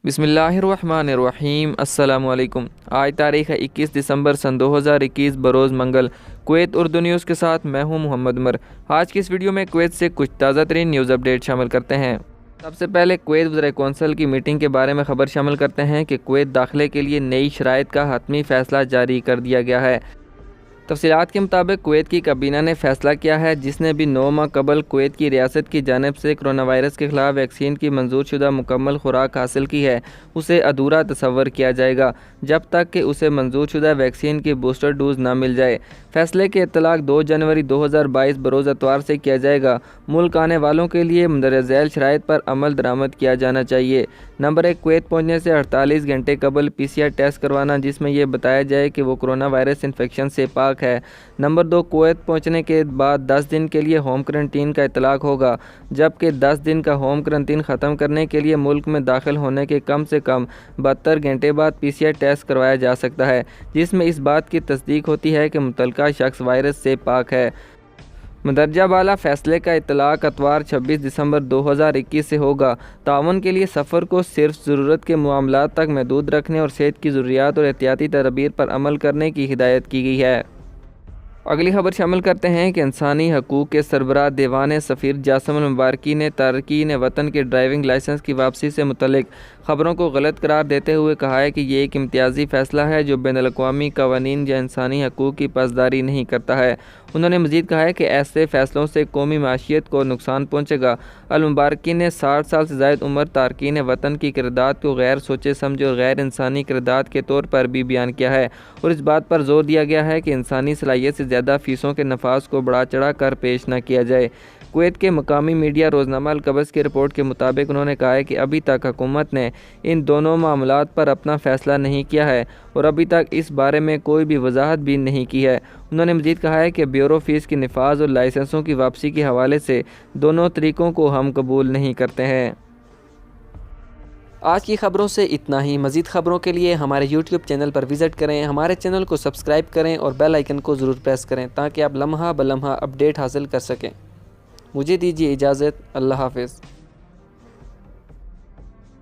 बिस्मिल्लाहिर्रहमानिर्रहीम। अस्सलामुअलैकुम। आज तारीख़ है 21 दिसंबर सन 2021 बरोज़ मंगल। कुवैत उर्दू न्यूज़ के साथ मैं हूं मोहम्मद उमर। आज की इस वीडियो में कुवैत से कुछ ताज़ा तरीन न्यूज़ अपडेट शामिल करते हैं। सबसे पहले कुवैत वज़ीर कौंसल की मीटिंग के बारे में ख़बर शामिल करते हैं कि कुवैत दाखिले के लिए नई शराइत का हतमी फ़ैसला जारी कर दिया गया है। तफसीलात के मुताबिक कुवैत की काबीना ने फैसला किया है, जिसने भी 9 माह कबल कुवैत की रियासत की जानिब से कोरोना वायरस के ख़िलाफ़ वैक्सीन की मंजूरशुदा मुकम्मल खुराक हासिल की है, उसे अधूरा तस्वर किया जाएगा जब तक कि उसे मंजूरशुदा वैक्सीन की बूस्टर डोज ना मिल जाए। फ़ैसले के इतलाक़ 2 जनवरी 2022 बरोज़ अतवार से किया जाएगा। मुल्क आने वालों के लिए मंदर झैल शराइत पर अमल दरामद किया जाना चाहिए। नंबर 1, कुवैत पहुँचने से 48 घंटे कबल PCR टेस्ट करवाना, जिसमें यह बताया जाए कि वो कोरोना वायरस इन्फेक्शन से पाक है। नंबर 2, कुवैत पहुंचने के बाद 10 दिन के लिए होम क्वारंटीन का इतलाक़ होगा, जबकि 10 दिन का होम क्वारंटीन ख़त्म करने के लिए मुल्क में दाखिल होने के कम से कम 72 घंटे बाद PCR टेस्ट करवाया जा सकता है, जिसमें इस बात की तस्दीक होती है कि मुतल्लिका शख्स वायरस से पाक है। मंदरजा बाला फ़ैसले का इतलाक़ अतवार 26 दिसंबर 2021 से होगा। ताउन के लिए सफ़र को सिर्फ ज़रूरत के मामलात तक महदूद रखने और सेहत की ज़रूरियात और एहतियाती तदबीर पर अमल करने की हिदायत की गई है। अगली खबर शामिल करते हैं कि इंसानी हकूक़ के सरबराह दीवान सफ़ीर जासिम अल-मुबारकी ने तारकीन वतन के ड्राइविंग लाइसेंस की वापसी से मुतल्लिक ख़बरों को गलत करार देते हुए कहा है कि ये एक इम्तियाज़ी फ़ैसला है जो बैनुल अक़वामी क़वानीन या इंसानी हकूक़ की पासदारी नहीं करता है। उन्होंने मज़ीद कहा है कि ऐसे फ़ैसलों से कौमी माशियत को नुकसान पहुँचेगा। अल-मुबारकी ने 60 साल से ज़ायद उम्र तारकीन वतन की किरदाद को गैर सोचे समझे और गैर इंसानी किरदाद के तौर पर भी बयान किया है, और इस बात पर जोर दिया गया है कि इंसानी सलाहियत से ज़्यादा फ़ीसों के नफाज को बढ़ा चढ़ा कर पेश न किया जाए। कुवैत के मकामी मीडिया रोज़नामा अल-कबस की रिपोर्ट के मुताबिक उन्होंने कहा है कि अभी तक हुकूमत ने इन दोनों मामलात पर अपना फ़ैसला नहीं किया है और अभी तक इस बारे में कोई भी वजाहत भी नहीं की है। उन्होंने मज़ीद कहा है कि ब्यूरो फ़ीस की निफाज और लाइसेंसों की वापसी के हवाले से दोनों तरीक़ों को हम कबूल नहीं करते हैं। आज की ख़बरों से इतना ही। मज़ीद ख़बरों के लिए हमारे YouTube चैनल पर विज़िट करें, हमारे चैनल को सब्सक्राइब करें और बेल आइकन को ज़रूर प्रेस करें ताकि आप लम्हा ब लम्हा अपडेट हासिल कर सकें। मुझे दीजिए इजाज़त। अल्लाह हाफ़िज़।